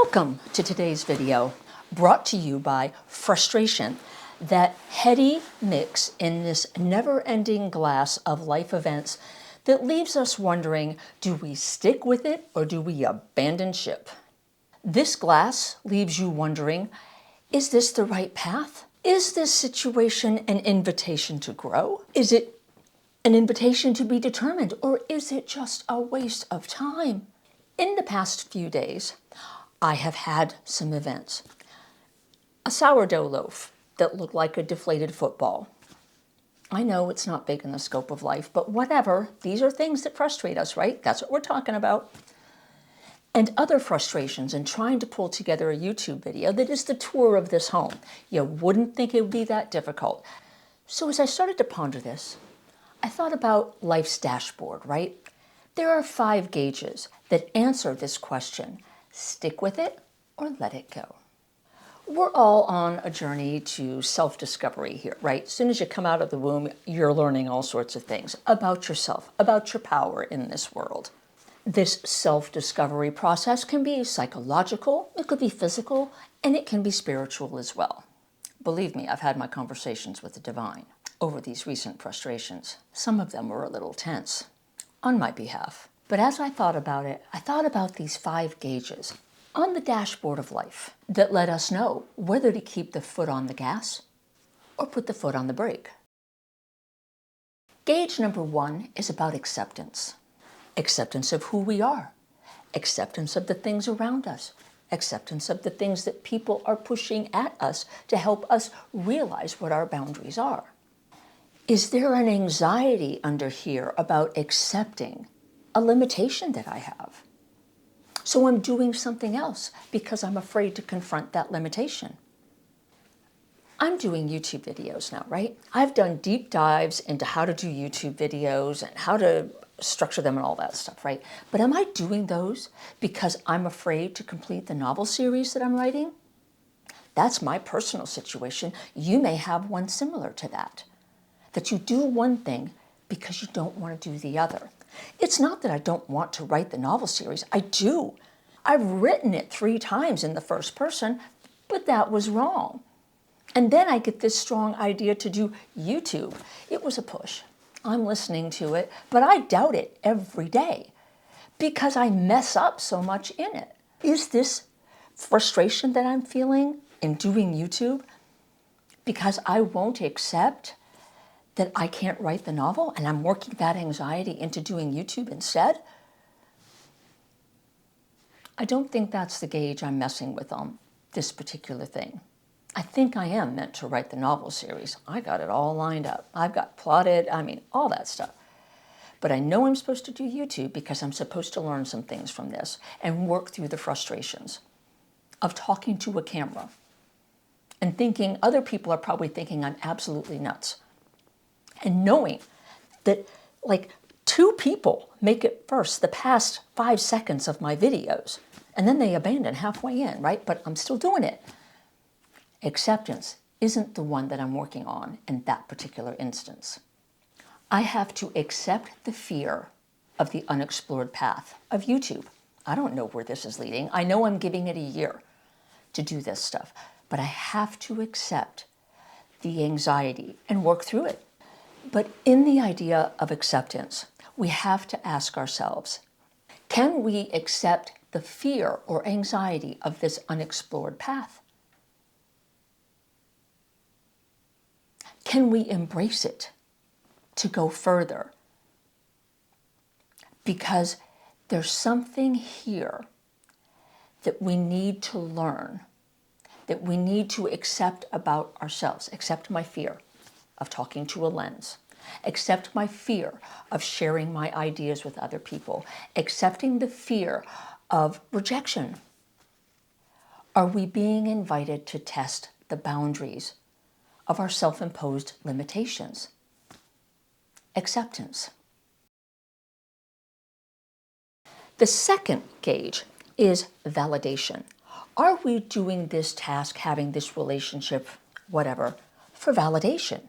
Welcome to today's video, brought to you by frustration, that heady mix in this never-ending glass of life events that leaves us wondering, do we stick with it or do we abandon ship? This glass leaves you wondering, is this the right path? Is this situation an invitation to grow? Is it an invitation to be determined, or is it just a waste of time? In the past few days, I have had some events. A sourdough loaf that looked like a deflated football. I know it's not big in the scope of life, but whatever. These are things that frustrate us, right? That's what we're talking about. And other frustrations in trying to pull together a YouTube video that is the tour of this home. You wouldn't think it would be that difficult. So as I started to ponder this, I thought about life's dashboard, right? There are 5 gauges that answer this question. Stick with it or let it go. We're all on a journey to self-discovery here, right? As soon as you come out of the womb, you're learning all sorts of things about yourself, about your power in this world. This self-discovery process can be psychological, it could be physical, and it can be spiritual as well. Believe me, I've had my conversations with the divine over these recent frustrations. Some of them were a little tense on my behalf. But as I thought about it, I thought about these 5 gauges on the dashboard of life that let us know whether to keep the foot on the gas or put the foot on the brake. Gauge number 1 is about acceptance. Acceptance of who we are. Acceptance of the things around us. Acceptance of the things that people are pushing at us to help us realize what our boundaries are. Is there an anxiety under here about accepting a limitation that I have? So I'm doing something else because I'm afraid to confront that limitation. I'm doing YouTube videos now, right? I've done deep dives into how to do YouTube videos and how to structure them and all that stuff, right? But am I doing those because I'm afraid to complete the novel series that I'm writing? That's my personal situation. You may have one similar to that. That you do one thing because you don't want to do the other. It's not that I don't want to write the novel series. I do. I've written it 3 times in the first person, but that was wrong. And then I get this strong idea to do YouTube. It was a push. I'm listening to it, but I doubt it every day because I mess up so much in it. Is this frustration that I'm feeling in doing YouTube because I won't accept that I can't write the novel and I'm working that anxiety into doing YouTube instead? I don't think that's the gauge I'm messing with on this particular thing. I think I am meant to write the novel series. I got it all lined up. I've got plotted, all that stuff. But I know I'm supposed to do YouTube because I'm supposed to learn some things from this and work through the frustrations of talking to a camera and thinking other people are probably thinking I'm absolutely nuts. And knowing that like 2 people make it first the past 5 seconds of my videos, and then they abandon halfway in, right? But I'm still doing it. Acceptance isn't the one that I'm working on in that particular instance. I have to accept the fear of the unexplored path of YouTube. I don't know where this is leading. I know I'm giving it a year to do this stuff, but I have to accept the anxiety and work through it. But in the idea of acceptance, we have to ask ourselves, can we accept the fear or anxiety of this unexplored path? Can we embrace it to go further? Because there's something here that we need to learn, that we need to accept about ourselves. Accept my fear of talking to a lens. Accept my fear of sharing my ideas with other people. Accepting the fear of rejection. Are we being invited to test the boundaries of our self-imposed limitations? Acceptance. The second gauge is validation. Are we doing this task, having this relationship, whatever, for validation?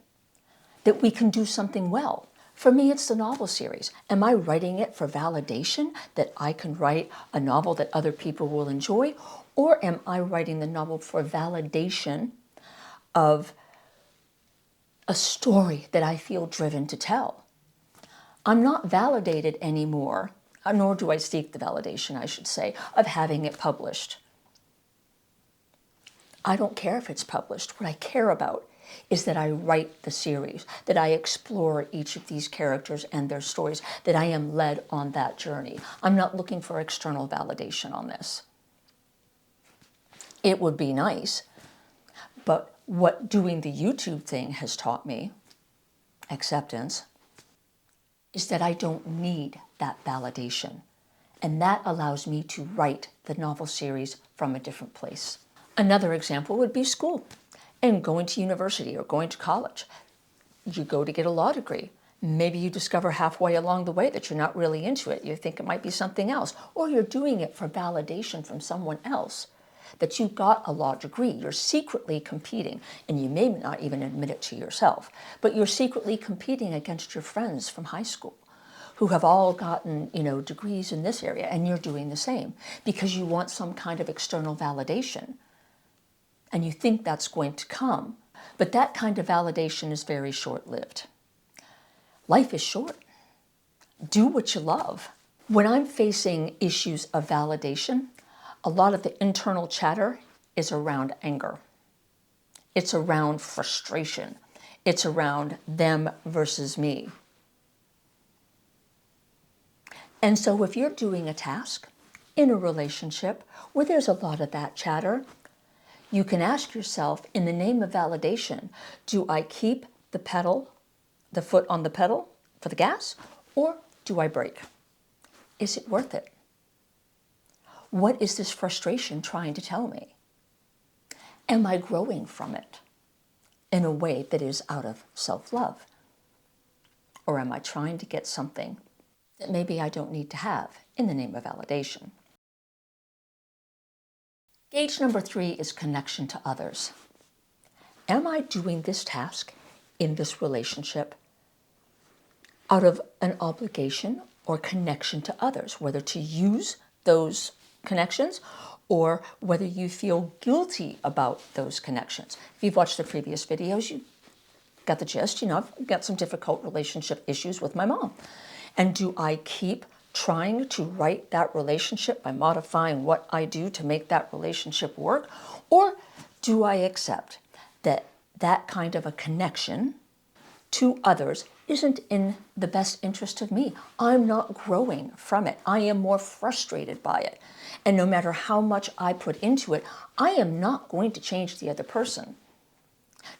That we can do something well, For me, it's the novel series. Am I writing it for validation that I can write a novel that other people will enjoy? Or am I writing the novel for validation of a story that I feel driven to tell? I'm not validated anymore, nor do I seek the validation, I should say, of having it published. I don't care if it's published. What I care about is that I write the series, that I explore each of these characters and their stories, that I am led on that journey. I'm not looking for external validation on this. It would be nice, but what doing the YouTube thing has taught me, acceptance, is that I don't need that validation. And that allows me to write the novel series from a different place. Another example would be school and going to university or going to college. You go to get a law degree. Maybe you discover halfway along the way that you're not really into it. You think it might be something else, or you're doing it for validation from someone else that you got a law degree. You're secretly competing, and you may not even admit it to yourself, but you're secretly competing against your friends from high school who have all gotten, degrees in this area, and you're doing the same because you want some kind of external validation. And you think that's going to come. But that kind of validation is very short-lived. Life is short. Do what you love. When I'm facing issues of validation, a lot of the internal chatter is around anger. It's around frustration. It's around them versus me. And so if you're doing a task in a relationship where there's a lot of that chatter, you can ask yourself, in the name of validation, do I keep the foot on the pedal for the gas, or do I brake? Is it worth it? What is this frustration trying to tell me? Am I growing from it in a way that is out of self-love? Or am I trying to get something that maybe I don't need to have in the name of validation? Gauge number 3 is connection to others. Am I doing this task in this relationship out of an obligation or connection to others, whether to use those connections or whether you feel guilty about those connections? If you've watched the previous videos, you got the gist. I've got some difficult relationship issues with my mom. And do I keep trying to right that relationship by modifying what I do to make that relationship work? Or do I accept that that kind of a connection to others isn't in the best interest of me? I'm not growing from it. I am more frustrated by it. And no matter how much I put into it, I am not going to change the other person,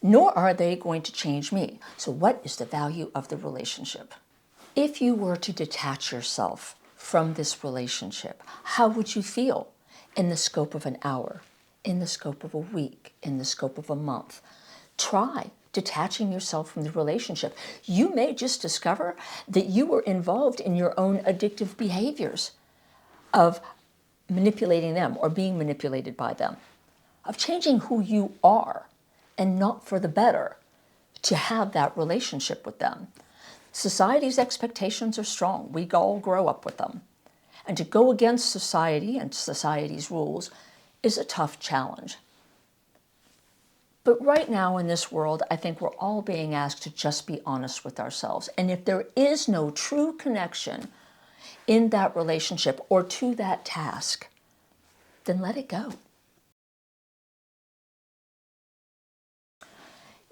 nor are they going to change me. So what is the value of the relationship? If you were to detach yourself from this relationship, how would you feel in the scope of an hour, in the scope of a week, in the scope of a month? Try detaching yourself from the relationship. You may just discover that you were involved in your own addictive behaviors of manipulating them or being manipulated by them, of changing who you are and not for the better to have that relationship with them. Society's expectations are strong. We all grow up with them. And to go against society and society's rules is a tough challenge. But right now in this world, I think we're all being asked to just be honest with ourselves. And if there is no true connection in that relationship or to that task, then let it go.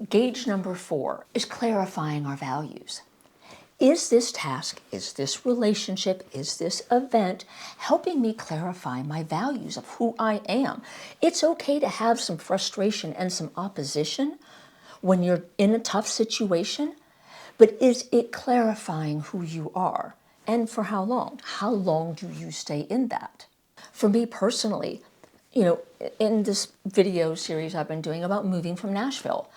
Gauge number 4 is clarifying our values. Is this task, is this relationship, is this event helping me clarify my values of who I am? It's okay to have some frustration and some opposition when you're in a tough situation, but is it clarifying who you are? And for how long? How long do you stay in that? For me personally, in this video series I've been doing about moving from Nashville,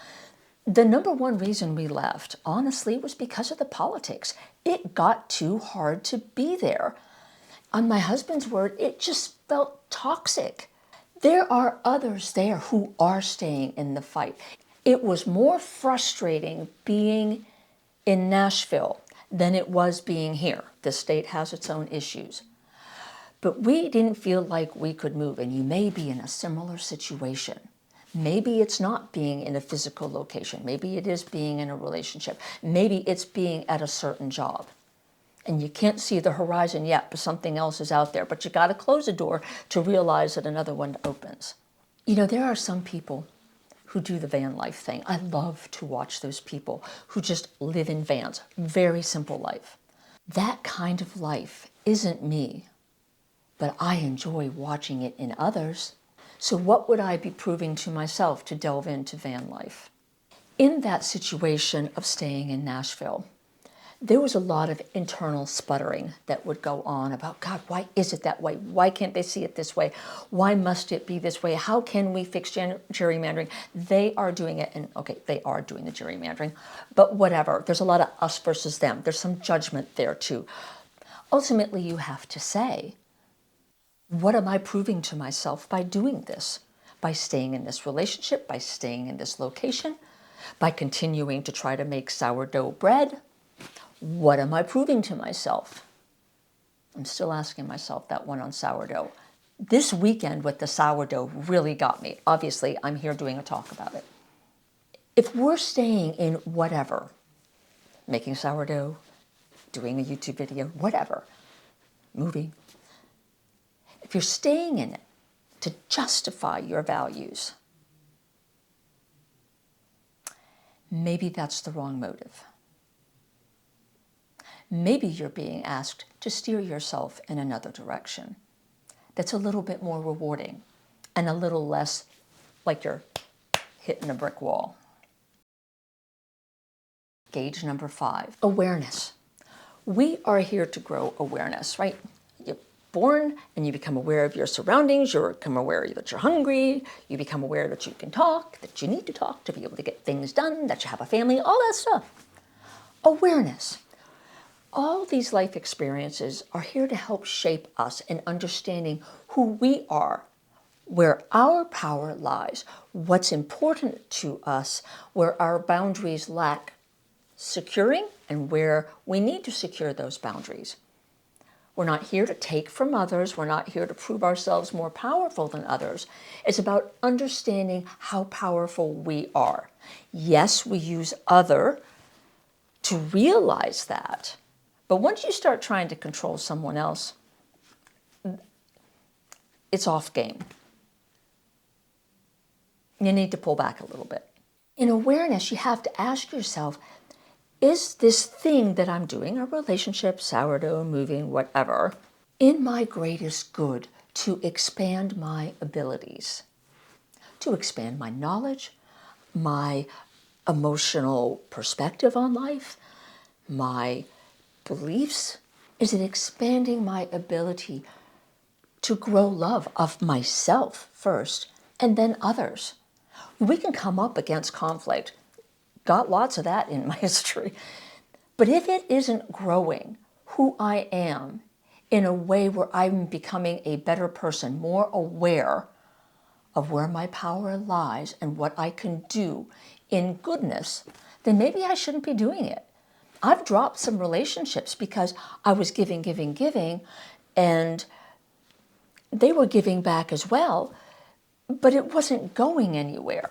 the number one reason we left, honestly, was because of the politics. It got too hard to be there. On my husband's word, it just felt toxic. There are others there who are staying in the fight. It was more frustrating being in Nashville than it was being here. The state has its own issues. But we didn't feel like we could move, and you may be in a similar situation. Maybe it's not being in a physical location. Maybe it is being in a relationship. Maybe it's being at a certain job. And you can't see the horizon yet, but something else is out there. But you got to close a door to realize that another one opens. You know, there are some people who do the van life thing. I love to watch those people who just live in vans. Very simple life. That kind of life isn't me, but I enjoy watching it in others. So what would I be proving to myself to delve into van life? In that situation of staying in Nashville, there was a lot of internal sputtering that would go on about, God, why is it that way? Why can't they see it this way? Why must it be this way? How can we fix gerrymandering? They are doing it, and okay, they are doing the gerrymandering, but whatever. There's a lot of us versus them. There's some judgment there too. Ultimately, you have to say, what am I proving to myself by doing this? By staying in this relationship, by staying in this location, by continuing to try to make sourdough bread? What am I proving to myself? I'm still asking myself that one on sourdough. This weekend with the sourdough really got me. Obviously, I'm here doing a talk about it. If we're staying in whatever, making sourdough, doing a YouTube video, whatever, moving, if you're staying in it to justify your values, maybe that's the wrong motive. Maybe you're being asked to steer yourself in another direction that's a little bit more rewarding and a little less like you're hitting a brick wall. Gauge number 5, awareness. We are here to grow awareness, right? You're born and you become aware of your surroundings. You become aware that you're hungry. You become aware that you can talk, that you need to talk to be able to get things done, that you have a family, all that stuff. Awareness. All these life experiences are here to help shape us in understanding who we are, where our power lies, what's important to us, where our boundaries lack securing, and where we need to secure those boundaries. We're not here to take from others. We're not here to prove ourselves more powerful than others. It's about understanding how powerful we are. Yes, we use other to realize that. But once you start trying to control someone else, it's off game. You need to pull back a little bit. In awareness, you have to ask yourself, is this thing that I'm doing, a relationship, sourdough, moving, whatever, in my greatest good to expand my abilities, to expand my knowledge, my emotional perspective on life, my beliefs? Is it expanding my ability to grow love of myself first and then others? We can come up against conflict. Got lots of that in my history. But if it isn't growing who I am in a way where I'm becoming a better person, more aware of where my power lies and what I can do in goodness, then maybe I shouldn't be doing it. I've dropped some relationships because I was giving, and they were giving back as well, but it wasn't going anywhere.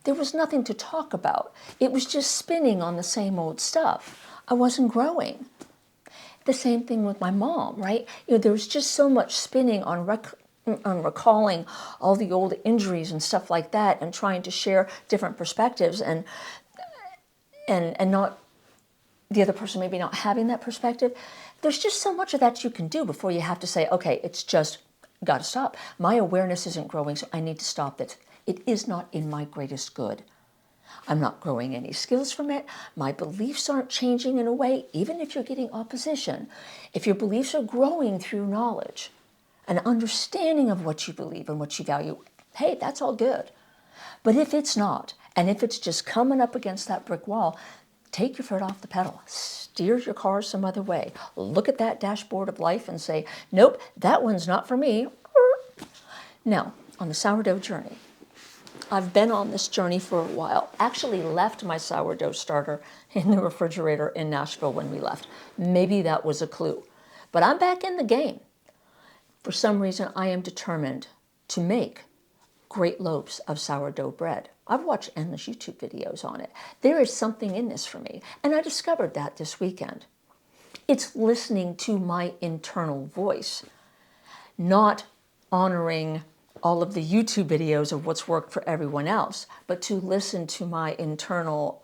There was nothing to talk about. It was just spinning on the same old stuff. I wasn't growing. The same thing with my mom, right? You know, there was just so much spinning on recalling all the old injuries and stuff like that, and trying to share different perspectives, and not the other person maybe not having that perspective. There's just so much of that you can do before you have to say, okay, it's just got to stop. My awareness isn't growing, so I need to stop it. It is not in my greatest good. I'm not growing any skills from it. My beliefs aren't changing in a way, even if you're getting opposition. If your beliefs are growing through knowledge, an understanding of what you believe and what you value, hey, that's all good. But if it's not, and if it's just coming up against that brick wall, take your foot off the pedal, steer your car some other way. Look at that dashboard of life and say, nope, that one's not for me. Now, on the sourdough journey, I've been on this journey for a while. Actually left my sourdough starter in the refrigerator in Nashville when we left. Maybe that was a clue. But I'm back in the game. For some reason, I am determined to make great loaves of sourdough bread. I've watched endless YouTube videos on it. There is something in this for me, and I discovered that this weekend. It's listening to my internal voice, not honoring all of the YouTube videos of what's worked for everyone else, but to listen to my internal,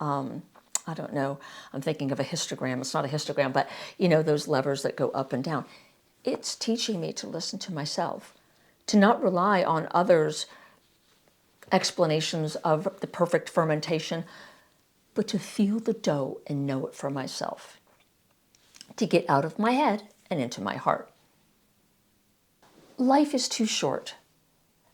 I don't know, I'm thinking of a histogram. It's not a histogram, but you know, those levers that go up and down. It's teaching me to listen to myself, to not rely on others' explanations of the perfect fermentation, but to feel the dough and know it for myself, to get out of my head and into my heart. Life is too short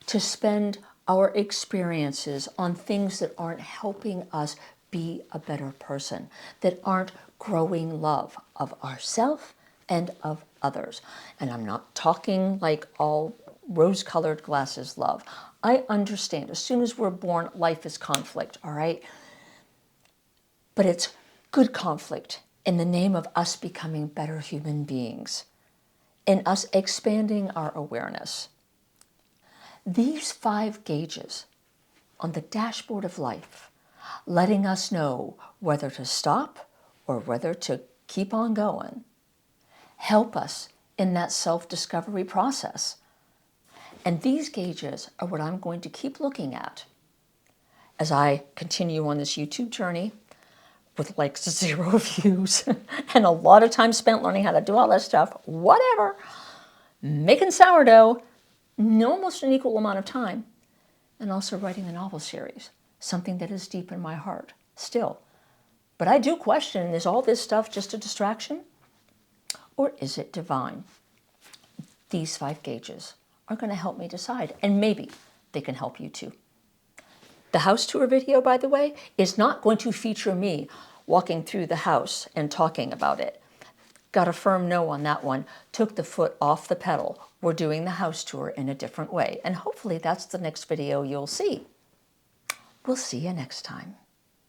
to spend our experiences on things that aren't helping us be a better person, that aren't growing love of ourselves and of others. And I'm not talking like all rose-colored glasses love. I understand as soon as we're born, life is conflict, all right? But it's good conflict in the name of us becoming better human beings, in us expanding our awareness. These 5 gauges on the dashboard of life, letting us know whether to stop or whether to keep on going, help us in that self-discovery process. And these gauges are what I'm going to keep looking at as I continue on this YouTube journey with like 0 views and a lot of time spent learning how to do all this stuff, whatever, making sourdough, almost an equal amount of time, and also writing a novel series, something that is deep in my heart still. But I do question, is all this stuff just a distraction? Or is it divine? These 5 gauges are going to help me decide, and maybe they can help you too. The house tour video, by the way, is not going to feature me walking through the house and talking about it. Got a firm no on that one. Took the foot off the pedal. We're doing the house tour in a different way, and hopefully that's the next video you'll see. We'll see you next time.